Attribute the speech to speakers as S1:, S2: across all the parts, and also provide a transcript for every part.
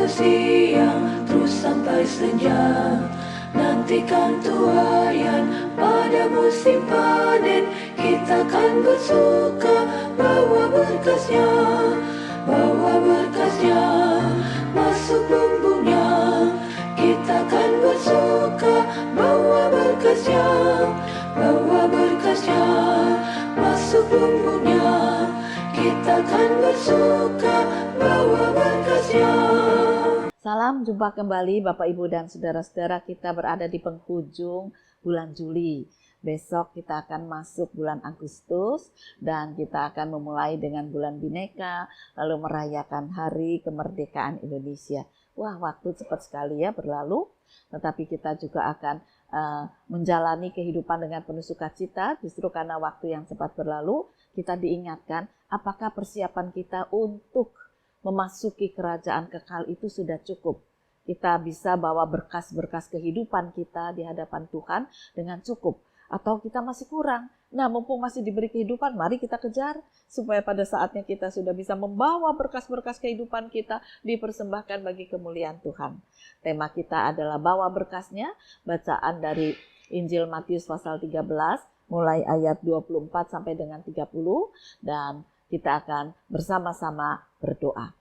S1: siang terus sampai senja. Nantikan tuaian pada musim panen, kita kan bersuka bawa berkasnya, masuk lumbungnya. Kita kan bersuka bawa berkasnya, masuk lumbungnya. Kita kan bersuka bawa berkasnya.
S2: Salam jumpa kembali Bapak Ibu dan saudara-saudara, kita berada di penghujung bulan Juli. Besok kita akan masuk bulan Agustus dan kita akan memulai dengan bulan Bhinneka, lalu merayakan Hari Kemerdekaan Indonesia. Wah, waktu cepat sekali ya berlalu, tetapi kita juga akan menjalani kehidupan dengan penuh sukacita. Justru karena waktu yang cepat berlalu, kita diingatkan apakah persiapan kita untuk memasuki kerajaan kekal itu sudah cukup. Kita bisa bawa berkas-berkas kehidupan kita di hadapan Tuhan dengan cukup. Atau kita masih kurang. Nah, mumpung masih diberi kehidupan, mari kita kejar. Supaya pada saatnya kita sudah bisa membawa berkas-berkas kehidupan kita dipersembahkan bagi kemuliaan Tuhan. Tema kita adalah bawa berkasnya. Bacaan dari Injil Matius pasal 13, mulai ayat 24 sampai dengan 30. Dan kita akan bersama-sama berdoa.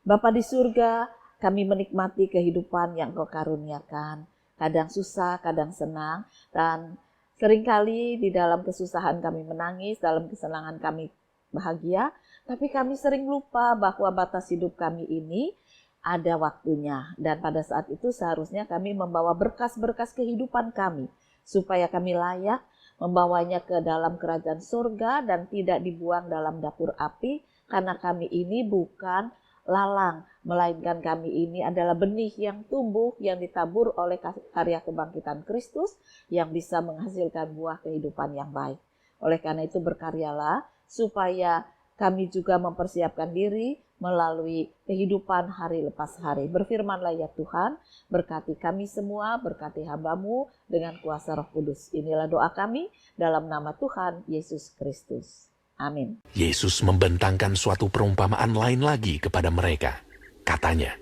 S2: Bapa di surga, kami menikmati kehidupan yang Kau karuniakan. Kadang susah, kadang senang, dan seringkali di dalam kesusahan kami menangis, dalam kesenangan kami bahagia, tapi kami sering lupa bahwa batas hidup kami ini ada waktunya. Dan pada saat itu seharusnya kami membawa berkas-berkas kehidupan kami, supaya kami layak membawanya ke dalam kerajaan surga dan tidak dibuang dalam dapur api, karena kami ini bukan lalang, melainkan kami ini adalah benih yang tumbuh, yang ditabur oleh karya kebangkitan Kristus, yang bisa menghasilkan buah kehidupan yang baik. Oleh karena itu berkaryalah, supaya kami juga mempersiapkan diri melalui kehidupan hari lepas hari. Berfirmanlah ya Tuhan, berkati kami semua, berkati hamba-Mu dengan kuasa Roh Kudus. Inilah doa kami dalam nama Tuhan Yesus Kristus. Amin.
S3: Yesus membentangkan suatu perumpamaan lain lagi kepada mereka. Katanya,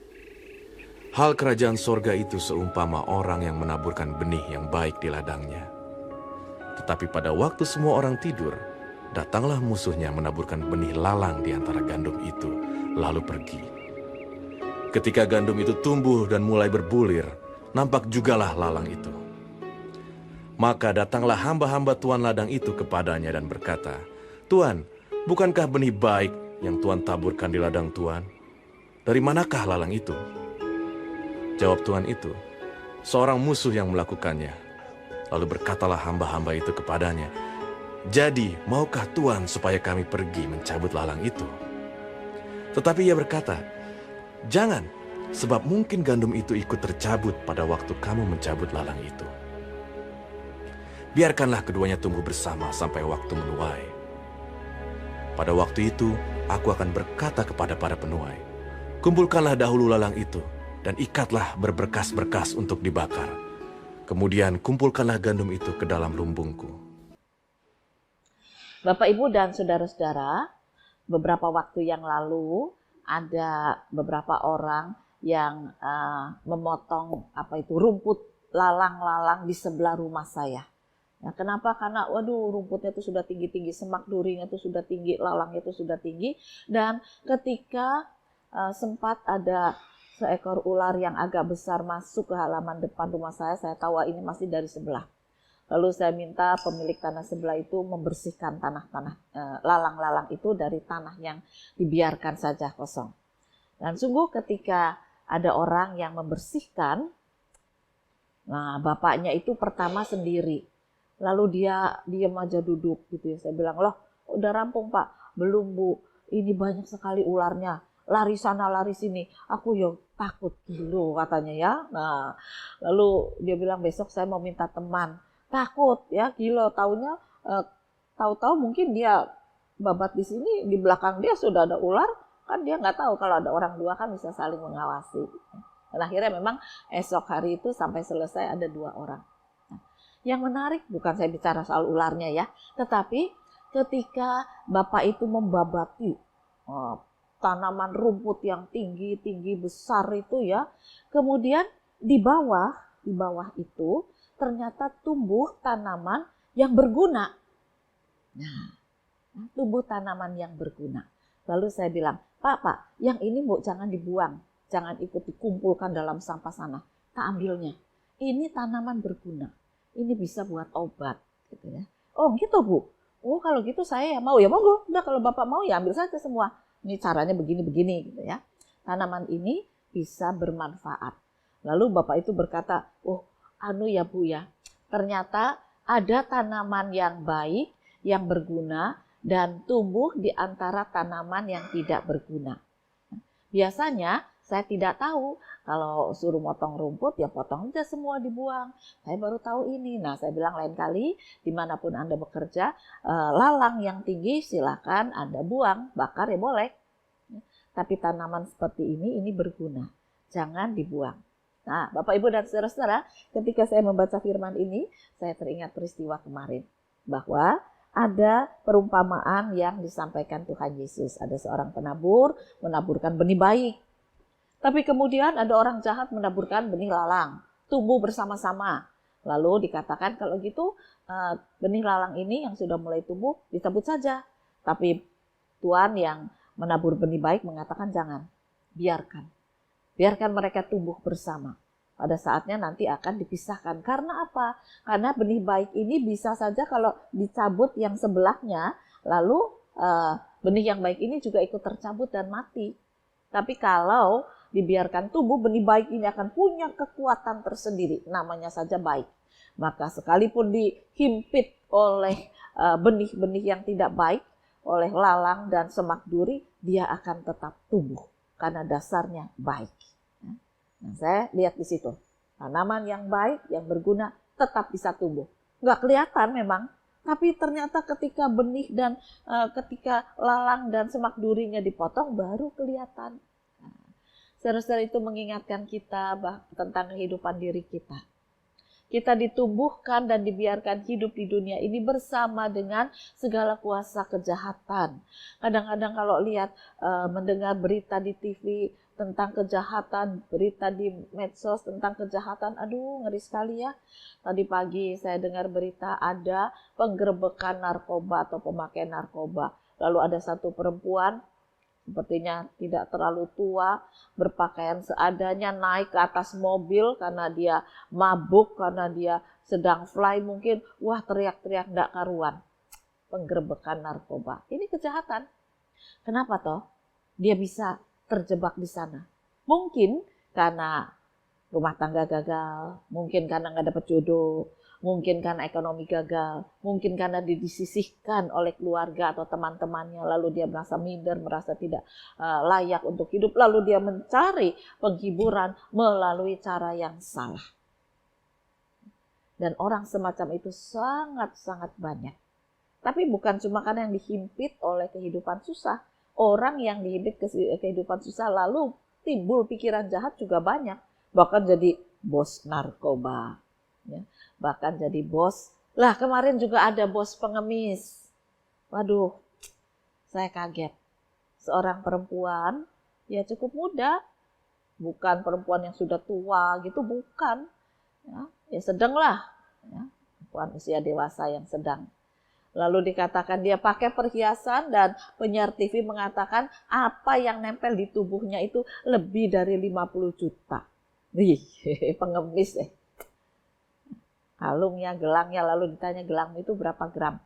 S4: hal kerajaan sorga itu seumpama orang yang menaburkan benih yang baik di ladangnya. Tetapi pada waktu semua orang tidur, datanglah musuhnya menaburkan benih lalang di antara gandum itu, lalu pergi. Ketika gandum itu tumbuh dan mulai berbulir, nampak jugalah lalang itu. Maka datanglah hamba-hamba tuan ladang itu kepadanya dan berkata, Tuan, bukankah benih baik yang Tuan taburkan di ladang Tuan? Dari manakah lalang itu? Jawab tuan itu, seorang musuh yang melakukannya. Lalu berkatalah hamba-hamba itu kepadanya, jadi maukah Tuan supaya kami pergi mencabut lalang itu? Tetapi ia berkata, jangan, sebab mungkin gandum itu ikut tercabut pada waktu kamu mencabut lalang itu. Biarkanlah keduanya tumbuh bersama sampai waktu menuai. Pada waktu itu, aku akan berkata kepada para penuai, kumpulkanlah dahulu lalang itu, dan ikatlah berberkas-berkas untuk dibakar. Kemudian kumpulkanlah gandum itu ke dalam lumbungku.
S2: Bapak, Ibu, dan saudara-saudara, beberapa waktu yang lalu ada beberapa orang yang memotong rumput lalang-lalang di sebelah rumah saya. Nah, kenapa? Karena rumputnya itu sudah tinggi-tinggi, semak durinya itu sudah tinggi, lalangnya itu sudah tinggi. Dan ketika sempat ada seekor ular yang agak besar masuk ke halaman depan rumah saya tahu ini masih dari sebelah. Lalu saya minta pemilik tanah sebelah itu membersihkan tanah-tanah lalang-lalang itu dari tanah yang dibiarkan saja kosong. Dan sungguh ketika ada orang yang membersihkan, nah bapaknya itu pertama sendiri. Lalu dia diam aja duduk gitu ya. Saya bilang, loh udah rampung Pak? Belum Bu, ini banyak sekali ularnya. Lari sana lari sini. Aku ya takut dulu katanya ya. Nah lalu dia bilang besok saya mau minta teman. Takut ya, gila taunya tahu-tahu mungkin dia babat di sini, di belakang dia sudah ada ular. Kan dia nggak tahu kalau ada orang dua kan bisa saling mengawasi. Dan akhirnya memang esok hari itu sampai selesai ada 2 orang. Yang menarik bukan saya bicara soal ularnya ya, tetapi ketika Bapak itu membabati tanaman rumput yang tinggi-tinggi besar itu ya. Kemudian di bawah itu ternyata tumbuh tanaman yang berguna. Nah, tumbuh tanaman yang berguna. Lalu saya bilang, Pak, yang ini Bu jangan dibuang, jangan ikut dikumpulkan dalam sampah sana. Tak ambilnya. Ini tanaman berguna. Ini bisa buat obat, gitu ya. Oh, gitu Bu. Oh, kalau gitu saya mau ya monggo. Udah kalau Bapak mau ya ambil saja semua. Ini caranya begini-begini gitu ya. Tanaman ini bisa bermanfaat. Lalu Bapak itu berkata, "Oh, ya Bu ya. Ternyata ada tanaman yang baik, yang berguna dan tumbuh di antara tanaman yang tidak berguna." Biasanya saya tidak tahu, kalau suruh motong rumput ya potong aja semua dibuang. Saya baru tahu ini. Nah, saya bilang lain kali dimanapun Anda bekerja, lalang yang tinggi silakan Anda buang, bakar ya boleh. Tapi tanaman seperti ini berguna, jangan dibuang. Nah, Bapak Ibu dan saudara-saudara, ketika saya membaca firman ini, saya teringat peristiwa kemarin bahwa ada perumpamaan yang disampaikan Tuhan Yesus. Ada seorang penabur menaburkan benih baik. Tapi kemudian ada orang jahat menaburkan benih lalang, tumbuh bersama-sama. Lalu dikatakan kalau gitu benih lalang ini yang sudah mulai tumbuh dicabut saja. Tapi Tuhan yang menabur benih baik mengatakan jangan, biarkan. Biarkan mereka tumbuh bersama. Pada saatnya nanti akan dipisahkan. Karena apa? Karena benih baik ini bisa saja kalau dicabut yang sebelahnya, lalu benih yang baik ini juga ikut tercabut dan mati. Tapi kalau dibiarkan tumbuh, benih baik ini akan punya kekuatan tersendiri. Namanya saja baik. Maka sekalipun dihimpit oleh benih-benih yang tidak baik, oleh lalang dan semak duri, dia akan tetap tumbuh. Karena dasarnya baik. Nah, saya lihat di situ. Tanaman yang baik, yang berguna, tetap bisa tumbuh. Nggak kelihatan memang. Tapi ternyata ketika benih dan ketika lalang dan semak durinya dipotong, baru kelihatan. Saudara-saudara, itu mengingatkan kita tentang kehidupan diri kita. Kita ditumbuhkan dan dibiarkan hidup di dunia ini bersama dengan segala kuasa kejahatan. Kadang-kadang kalau lihat, mendengar berita di TV tentang kejahatan, berita di medsos tentang kejahatan, aduh ngeri sekali ya. Tadi pagi saya dengar berita ada penggerebekan narkoba atau pemakaian narkoba. Lalu ada satu perempuan, sepertinya tidak terlalu tua, berpakaian seadanya, naik ke atas mobil karena dia mabuk, karena dia sedang fly mungkin. Wah, teriak-teriak enggak karuan. Penggerebekan narkoba. Ini kejahatan. Kenapa toh? Dia bisa terjebak di sana. Mungkin karena rumah tangga gagal, mungkin karena nggak dapat jodoh, mungkin karena ekonomi gagal, mungkin karena disisihkan oleh keluarga atau teman-temannya, lalu dia merasa minder, merasa tidak layak untuk hidup, lalu dia mencari penghiburan melalui cara yang salah. Dan orang semacam itu sangat-sangat banyak. Tapi bukan cuma karena yang dihimpit oleh kehidupan susah. Orang yang dihimpit kehidupan susah lalu timbul pikiran jahat juga banyak. Bahkan jadi bos narkoba. Ya. Bahkan jadi bos. Lah, kemarin juga ada bos pengemis. Waduh, saya kaget. Seorang perempuan, ya cukup muda. Bukan perempuan yang sudah tua gitu, bukan. Ya sedang lah. Ya, perempuan usia dewasa yang sedang. Lalu dikatakan dia pakai perhiasan dan penyiar TV mengatakan apa yang nempel di tubuhnya itu lebih dari 50 juta. Wih, pengemis ya. Kalungnya, gelangnya, lalu ditanya gelangmu itu berapa gram.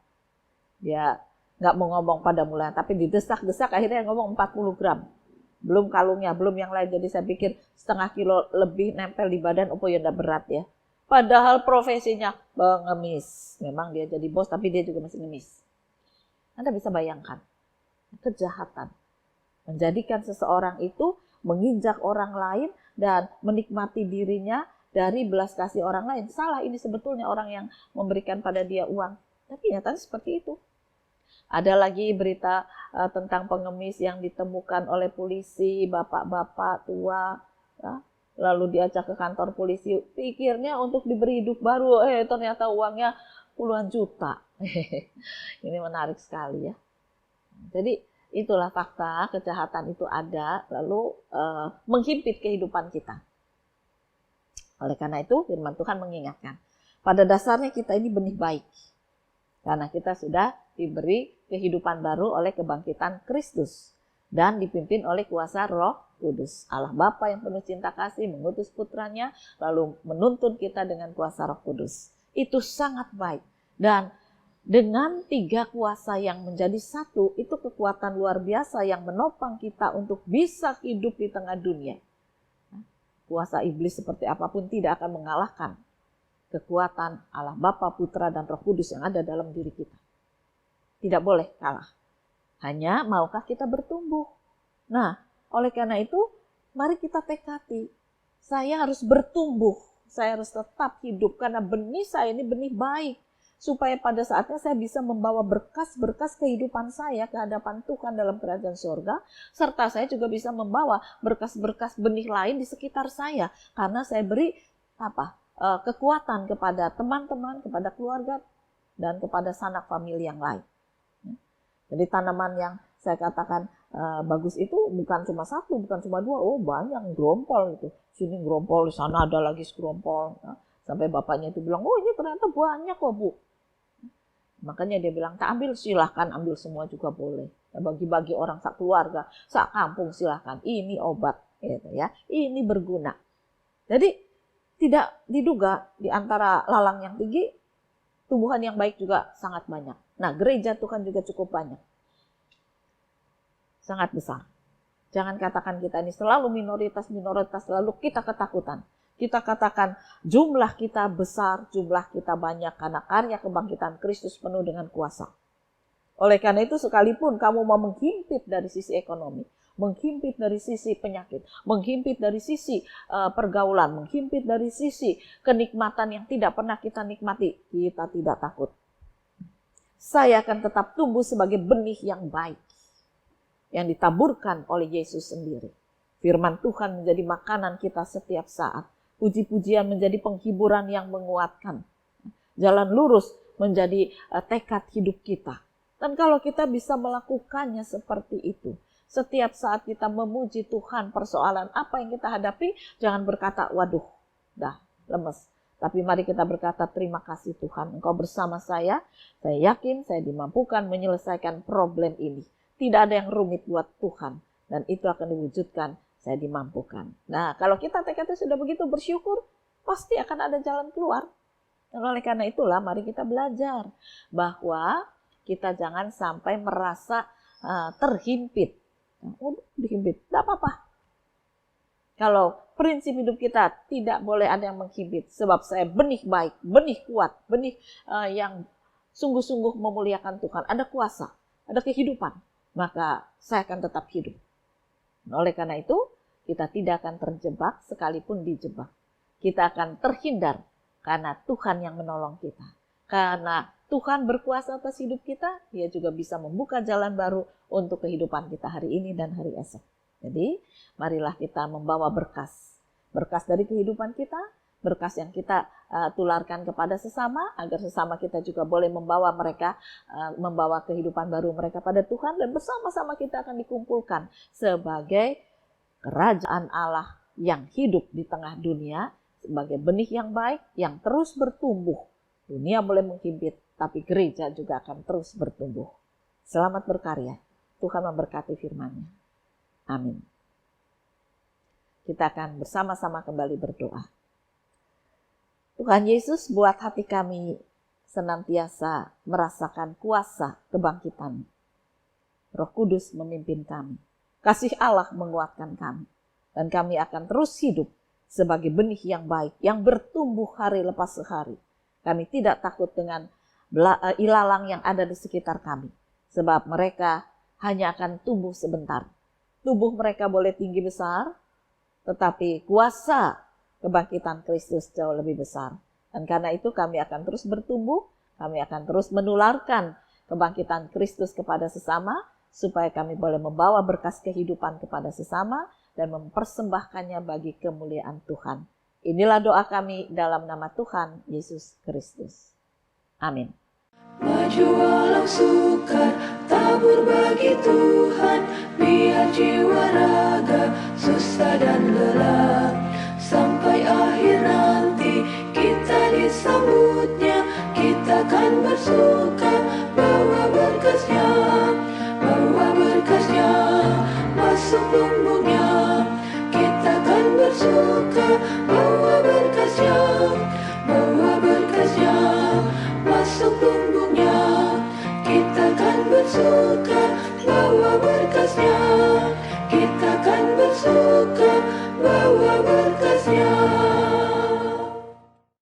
S2: Dia nggak mau ngomong pada mulanya, tapi didesak-desak akhirnya ngomong 40 gram. Belum kalungnya, belum yang lain. Jadi saya pikir setengah kilo lebih nempel di badan, ya udah berat ya. Padahal profesinya pengemis. Memang dia jadi bos, tapi dia juga masih ngemis. Anda bisa bayangkan, kejahatan. Menjadikan seseorang itu menginjak orang lain dan menikmati dirinya dari belas kasih orang lain. Salah ini sebetulnya orang yang memberikan pada dia uang. Tapi nyatanya seperti itu. Ada lagi berita tentang pengemis yang ditemukan oleh polisi, bapak-bapak tua. Ya. Lalu diajak ke kantor polisi, pikirnya untuk diberi hidup baru, ternyata uangnya puluhan juta. Ini menarik sekali ya. Jadi itulah fakta, kejahatan itu ada, lalu menghimpit kehidupan kita. Oleh karena itu firman Tuhan mengingatkan, pada dasarnya kita ini benih baik. Karena kita sudah diberi kehidupan baru oleh kebangkitan Kristus. Dan dipimpin oleh kuasa Roh Kudus. Allah Bapa yang penuh cinta kasih mengutus putranya, lalu menuntun kita dengan kuasa Roh Kudus. Itu sangat baik. Dan dengan 3 kuasa yang menjadi satu, itu kekuatan luar biasa yang menopang kita untuk bisa hidup di tengah dunia. Kuasa iblis seperti apapun tidak akan mengalahkan kekuatan Allah Bapa, Putra, dan Roh Kudus yang ada dalam diri kita. Tidak boleh kalah. Hanya maukah kita bertumbuh. Nah, oleh karena itu, mari kita tekadi. Saya harus bertumbuh. Saya harus tetap hidup karena benih saya ini benih baik. Supaya pada saatnya saya bisa membawa berkas-berkas kehidupan saya ke hadapan Tuhan dalam kerajaan surga. Serta saya juga bisa membawa berkas-berkas benih lain di sekitar saya. Karena saya beri kekuatan kepada teman-teman, kepada keluarga, dan kepada sanak famili yang lain. Jadi tanaman yang saya katakan bagus itu bukan cuma 1, bukan cuma 2, banyak gerompol itu. Sini gerompol, di sana ada lagi gerompol. Nah, sampai bapaknya itu bilang, ini ternyata banyak kok Bu. Makanya dia bilang, tak ambil silahkan, ambil semua juga boleh. Bagi-bagi orang sak keluarga, sak kampung silahkan. Ini obat, gitu ya. Ini berguna. Jadi tidak diduga di antara lalang yang tinggi, tumbuhan yang baik juga sangat banyak. Nah, gereja Tuhan juga cukup banyak. Sangat besar. Jangan katakan kita ini selalu minoritas, selalu kita ketakutan. Kita katakan jumlah kita besar, jumlah kita banyak karena karya kebangkitan Kristus penuh dengan kuasa. Oleh karena itu sekalipun kamu mau menghimpit dari sisi ekonomi, menghimpit dari sisi penyakit, menghimpit dari sisi pergaulan, menghimpit dari sisi kenikmatan yang tidak pernah kita nikmati, kita tidak takut. Saya akan tetap tumbuh sebagai benih yang baik, yang ditaburkan oleh Yesus sendiri. Firman Tuhan menjadi makanan kita setiap saat. Puji-pujian menjadi penghiburan yang menguatkan. Jalan lurus menjadi tekad hidup kita. Dan kalau kita bisa melakukannya seperti itu, setiap saat kita memuji Tuhan, persoalan apa yang kita hadapi, jangan berkata, waduh, dah lemes. Tapi mari kita berkata, terima kasih Tuhan, Engkau bersama saya yakin saya dimampukan menyelesaikan problem ini. Tidak ada yang rumit buat Tuhan, dan itu akan diwujudkan, saya dimampukan. Nah, kalau kita tekadnya sudah begitu bersyukur, pasti akan ada jalan keluar. Dan oleh karena itulah, mari kita belajar bahwa kita jangan sampai merasa terhimpit. Dihimpit, tidak apa-apa. Kalau prinsip hidup kita tidak boleh ada yang menghimpit, sebab saya benih baik, benih kuat, benih yang sungguh-sungguh memuliakan Tuhan. Ada kuasa, ada kehidupan, maka saya akan tetap hidup. Oleh karena itu, kita tidak akan terjebak sekalipun dijebak. Kita akan terhindar karena Tuhan yang menolong kita. Karena Tuhan berkuasa atas hidup kita, Dia juga bisa membuka jalan baru untuk kehidupan kita hari ini dan hari esok. Jadi, marilah kita membawa berkas. Berkas dari kehidupan kita, berkas yang kita tularkan kepada sesama, agar sesama kita juga boleh membawa mereka, membawa kehidupan baru mereka pada Tuhan, dan bersama-sama kita akan dikumpulkan sebagai kerajaan Allah yang hidup di tengah dunia, sebagai benih yang baik, yang terus bertumbuh. Dunia boleh menghimpit, tapi gereja juga akan terus bertumbuh. Selamat berkarya. Tuhan memberkati firman-Nya. Amin. Kita akan bersama-sama kembali berdoa. Tuhan Yesus, buat hati kami senantiasa merasakan kuasa kebangkitan. Roh Kudus memimpin kami. Kasih Allah menguatkan kami. Dan kami akan terus hidup sebagai benih yang baik, yang bertumbuh hari lepas hari. Kami tidak takut dengan ilalang yang ada di sekitar kami. Sebab mereka hanya akan tumbuh sebentar. Tubuh mereka boleh tinggi besar, tetapi kuasa kebangkitan Kristus jauh lebih besar. Dan karena itu kami akan terus bertumbuh, kami akan terus menularkan kebangkitan Kristus kepada sesama, supaya kami boleh membawa berkas kehidupan kepada sesama dan mempersembahkannya bagi kemuliaan Tuhan. Inilah doa kami dalam nama Tuhan Yesus Kristus. Amin.
S1: Maju walau sukar, menabur bagi Tuhan, biar jiwa raga susah dan lelah. Sampai akhir nanti kita disambutnya, kita kan bersuka bawa berkasnya, masuk bumbungnya. Kita kan bersuka bawa berkasnya, masuk bumbungnya. Kita kan bersuka bawa berkasnya, kita kan bersuka bawa berkasnya.